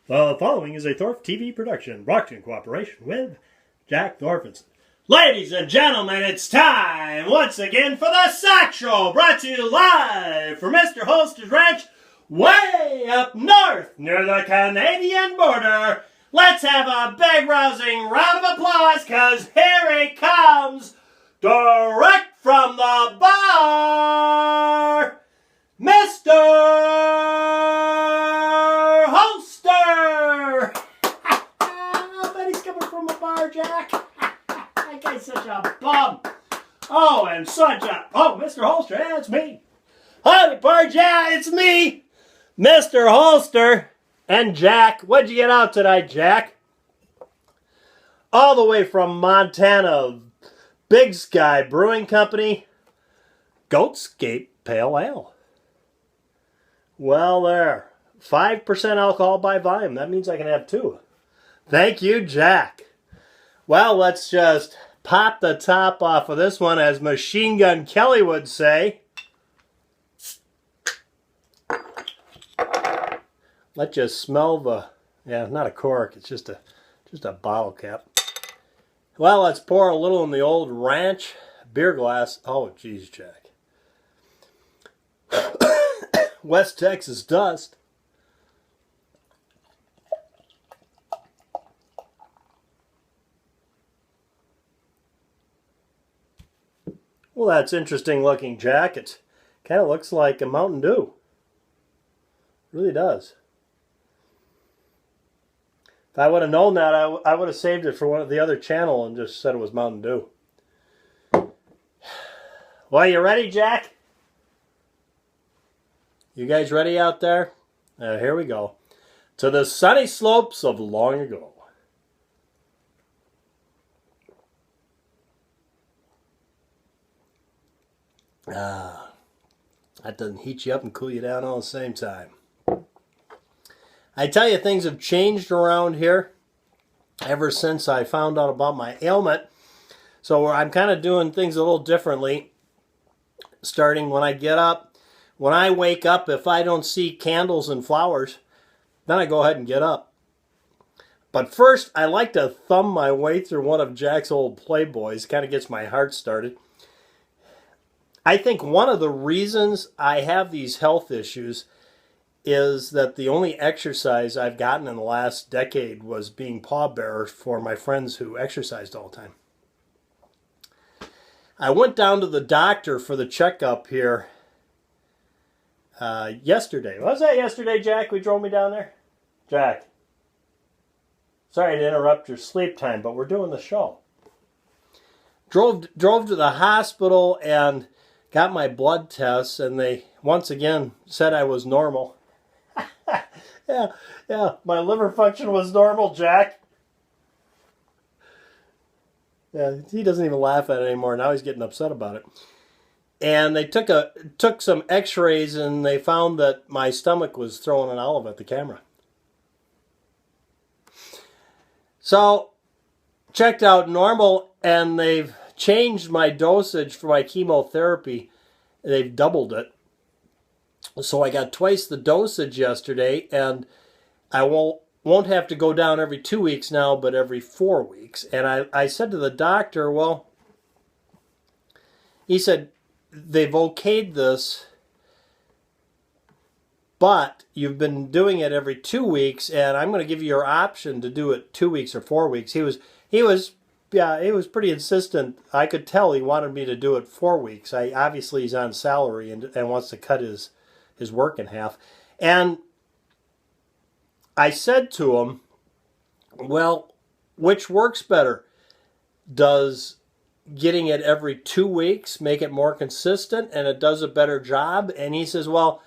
The following is a Thorpe TV production brought to you in cooperation with Jack Thorfinson. Ladies and gentlemen, it's time once again for the Sock Show, brought to you live from Mr. Holster's Ranch, way up north near the Canadian border. Let's have a big rousing round of applause, because here he comes, direct from the bar, Mr. Holster! I bet he's coming from a bar, Jack. That guy's such a bum. Oh, and such a... Oh, Mr. Holster, yeah, it's me. Howdy, Parge, yeah, it's me, Mr. Holster. And Jack, what'd you get out tonight, Jack? All the way from Montana, Big Sky Brewing Company, Goatscape Pale Ale. Well, there. 5% alcohol by volume. That means I can have two. Thank you, Jack. Well, let's just pop the top off of this one, as Machine Gun Kelly would say. Let you smell the... Yeah, not a cork. It's just a bottle cap. Well, let's pour a little in the old ranch beer glass. Oh, geez, Jack. West Texas dust. Well, that's interesting looking, Jack. It kind of looks like a Mountain Dew. It really does. If I would have known that, I would have saved it for one of the other channel and just said it was Mountain Dew. Well, you ready, Jack? You guys ready out there? Here we go. To the sunny slopes of long ago. That doesn't heat you up and cool you down all at the same time. I tell you, things have changed around here ever since I found out about my ailment. So I'm kind of doing things a little differently. Starting when I get up. When I wake up, if I don't see candles and flowers, then I go ahead and get up. But first, I like to thumb my way through one of Jack's old Playboys. Kind of gets my heart started. I think one of the reasons I have these health issues is that the only exercise I've gotten in the last decade was being pallbearer for my friends who exercised all the time. I went down to the doctor for the checkup here yesterday. Was that yesterday, Jack? We drove me down there? Jack, sorry to interrupt your sleep time, but we're doing the show. Drove to the hospital and got my blood tests, and they once again said I was normal. Yeah, my liver function was normal, Jack. Yeah, he doesn't even laugh at it anymore. Now he's getting upset about it. And they took some x-rays, and they found that my stomach was throwing an olive at the camera. So, checked out normal, and they've changed my dosage for my chemotherapy. They've doubled it. So I got twice the dosage yesterday, and I won't have to go down every 2 weeks now, but every 4 weeks. And I said to the doctor, well, he said, they've okayed this, but you've been doing it every 2 weeks, and I'm going to give you your option to do it 2 weeks or 4 weeks. He was pretty insistent. I could tell he wanted me to do it 4 weeks. Obviously he's on salary and wants to cut his work in half. And I said to him, well, which works better? Does getting it every 2 weeks make it more consistent and it does a better job? And he says, well,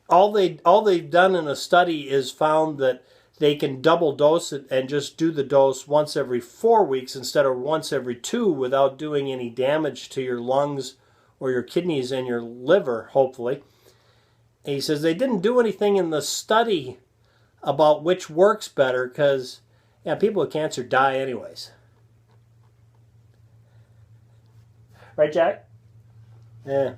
all they've done in a study is found that they can double dose it and just do the dose once every 4 weeks instead of once every 2 without doing any damage to your lungs or your kidneys and your liver, hopefully. And he says they didn't do anything in the study about which works better because people with cancer die anyways. Right, Jack? Yeah.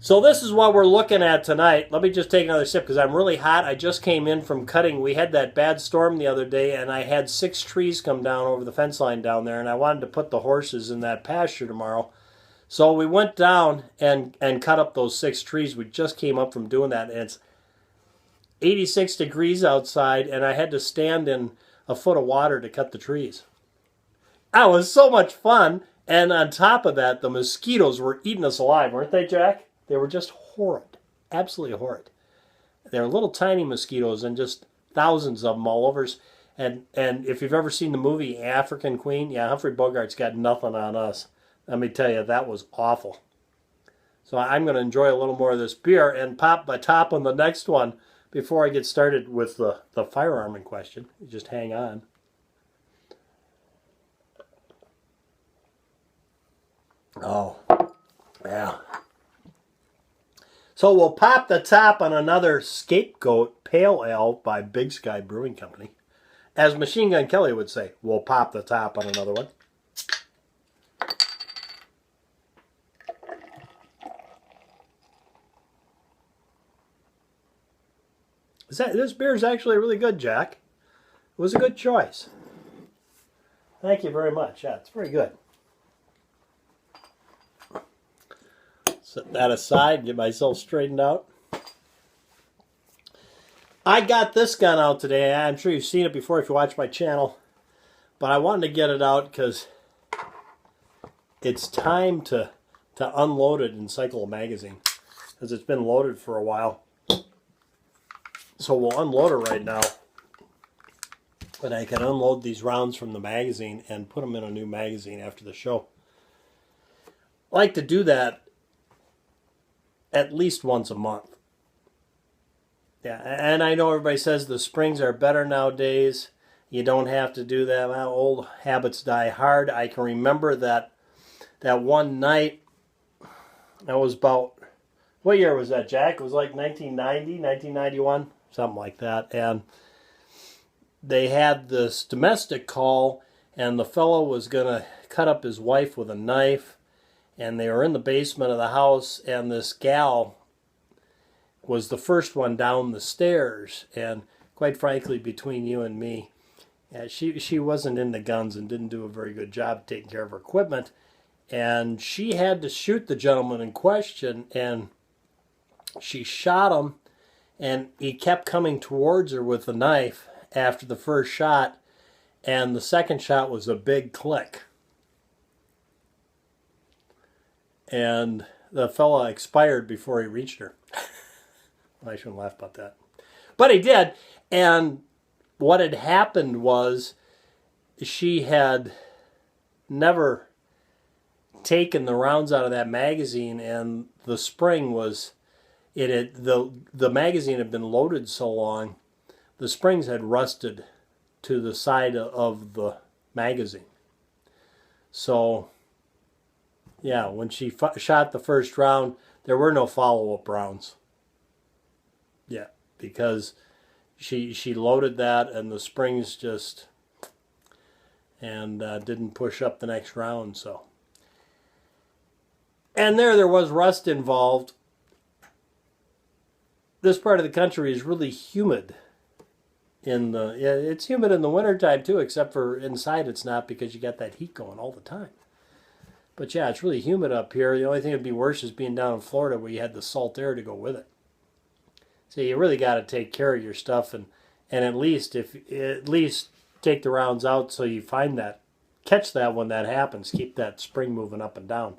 So this is what we're looking at tonight. Let me just take another sip because I'm really hot. I just came in from cutting. We had that bad storm the other day, and I had 6 trees come down over the fence line down there, and I wanted to put the horses in that pasture tomorrow. So we went down and cut up those 6 trees. We just came up from doing that, and it's 86 degrees outside, and I had to stand in a foot of water to cut the trees. That was so much fun, and on top of that, the mosquitoes were eating us alive, weren't they, Jack? They were just horrid, absolutely horrid. They're little tiny mosquitoes and just thousands of them all over. And if you've ever seen the movie African Queen, yeah, Humphrey Bogart's got nothing on us. Let me tell you, that was awful. So I'm going to enjoy a little more of this beer and pop my top on the next one before I get started with the firearm in question. Just hang on. Oh, yeah. So we'll pop the top on another Scapegoat Pale Ale by Big Sky Brewing Company. As Machine Gun Kelly would say, we'll pop the top on another one. This beer is actually really good, Jack. It was a good choice. Thank you very much. Yeah, it's very good. Set that aside, get myself straightened out. I got this gun out today. I'm sure you've seen it before if you watch my channel. But I wanted to get it out because it's time to unload it in Cycle Magazine. Because it's been loaded for a while. So we'll unload it right now. But I can unload these rounds from the magazine and put them in a new magazine after the show. I like to do that at least once a month. Yeah, and I know everybody says the springs are better nowadays. You don't have to do that. Well, old habits die hard. I can remember that one night, that was about, what year was that, Jack? It was like 1990, 1991, something like that. And they had this domestic call, and the fellow was going to cut up his wife with a knife. And they were in the basement of the house, and this gal was the first one down the stairs. And quite frankly, between you and me, she wasn't into guns and didn't do a very good job taking care of her equipment. And she had to shoot the gentleman in question, and she shot him, and he kept coming towards her with the knife after the first shot, and the second shot was a big click. And the fella expired before he reached her. I shouldn't laugh about that. But he did. And what had happened was she had never taken the rounds out of that magazine, and the spring was, the magazine had been loaded so long, the springs had rusted to the side of the magazine. So yeah, when she shot the first round, there were no follow-up rounds. Yeah, because she loaded that and the springs just didn't push up the next round. So, and there was rust involved. This part of the country is really humid. It's humid in the wintertime too, except for inside it's not because you got that heat going all the time. But yeah, it's really humid up here. The only thing that would be worse is being down in Florida where you had the salt air to go with it. So you really got to take care of your stuff and at least take the rounds out so you catch that when that happens. Keep that spring moving up and down.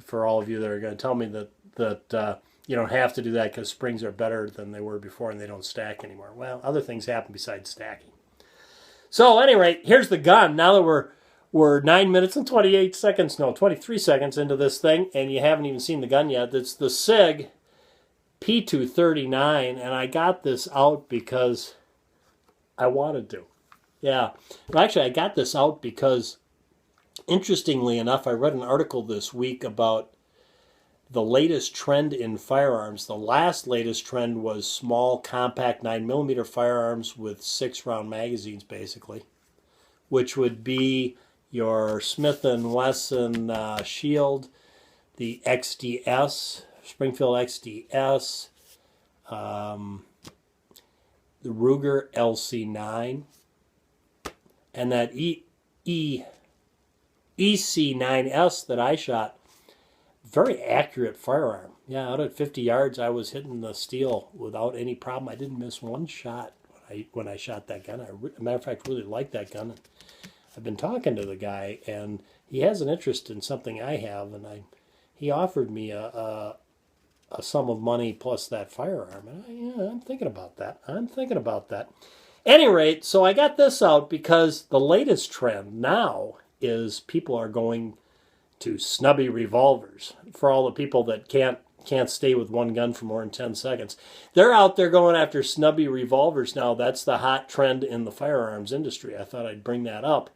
For all of you that are going to tell me that you don't have to do that because springs are better than they were before and they don't stack anymore. Well, other things happen besides stacking. So anyway, here's the gun. Now that we're 9 minutes and 28 seconds, no, 23 seconds into this thing, and you haven't even seen the gun yet. It's the Sig P239, and I got this out because I wanted to. Yeah. Well, actually, I got this out because, interestingly enough, I read an article this week about the latest trend in firearms. The last latest trend was small, compact 9mm firearms with 6-round magazines, basically, which would be your Smith & Wesson Shield, the XDS Springfield XDS, the Ruger LC9, and that EC9S that I shot. Very accurate firearm. Yeah, out at 50 yards, I was hitting the steel without any problem. I didn't miss one shot when I shot that gun. Matter of fact, really like that gun. And I've been talking to the guy, and he has an interest in something I have, and he offered me a sum of money plus that firearm. And I'm thinking about that. Any rate, so I got this out because the latest trend now is people are going to snubby revolvers. For all the people that can't stay with one gun for more than 10 seconds. They're out there going after snubby revolvers now. That's the hot trend in the firearms industry. I thought I'd bring that up.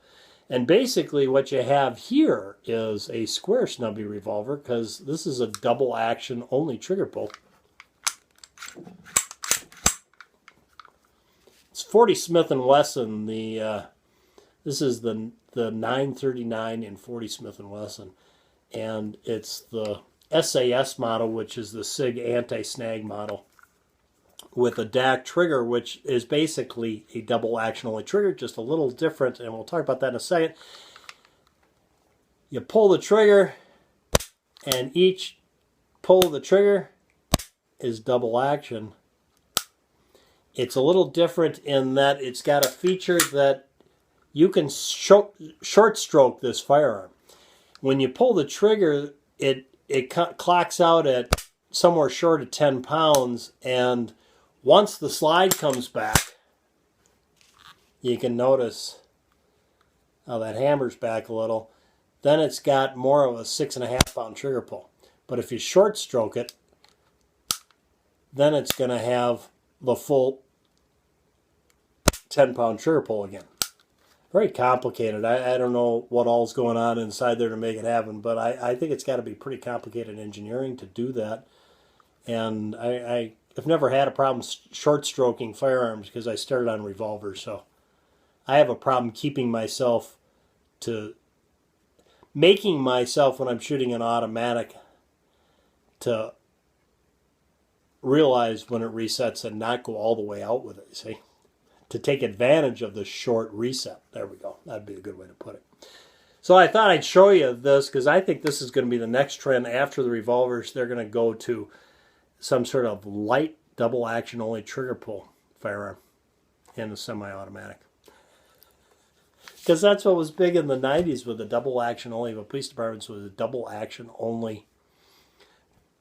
And basically what you have here is a square snubby revolver, because this is a double action only trigger pull. It's 40 Smith & Wesson. This is the 939 in 40 Smith & Wesson. And it's the SAS model, which is the Sig anti-snag model, with a DAC trigger, which is basically a double action only trigger, just a little different, and we'll talk about that in a second. You pull the trigger, and each pull of the trigger is double action. It's a little different in that it's got a feature that you can short stroke this firearm. When you pull the trigger, it clocks out at somewhere short of 10 pounds, and once the slide comes back, you can notice how that hammers back a little. Then it's got more of a 6.5 pound trigger pull. But if you short stroke it, then it's going to have the full 10 pound trigger pull again. Very complicated. I don't know what all's going on inside there to make it happen, but I think it's got to be pretty complicated engineering to do that. And I've never had a problem short stroking firearms because I started on revolvers, so I have a problem making myself when I'm shooting an automatic to realize when it resets and not go all the way out with it, you see? To take advantage of the short reset. There we go. That'd be a good way to put it. So I thought I'd show you this because I think this is going to be the next trend after the revolvers. They're going to go to some sort of light double action only trigger pull firearm in the semi-automatic. Because that's what was big in the 90s with the double action only. The police departments was double action only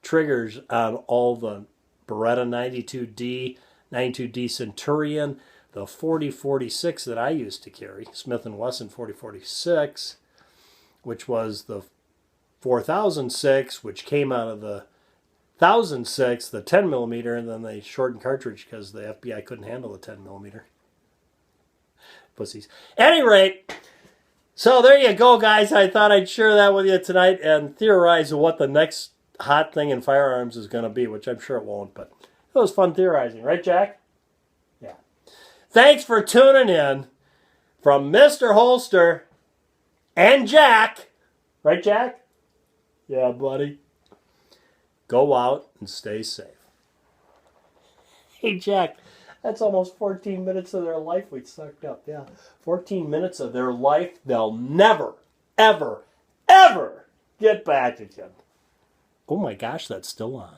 triggers on all the Beretta 92D, 92D Centurion, the 4046 that I used to carry, Smith & Wesson 4046, which was the 4006, which came out of the 1006, the 10 millimeter, and then they shortened cartridge because the FBI couldn't handle the 10 millimeter. Pussies. At any rate, so there you go, guys. I thought I'd share that with you tonight and theorize what the next hot thing in firearms is going to be, which I'm sure it won't, but it was fun theorizing. Right, Jack? Yeah. Thanks for tuning in from Mr. Holster and Jack. Right, Jack? Yeah, buddy. Go out and stay safe. Hey, Jack, that's almost 14 minutes of their life we sucked up. Yeah, 14 minutes of their life they'll never, ever, ever get back again. Oh my gosh, that's still on.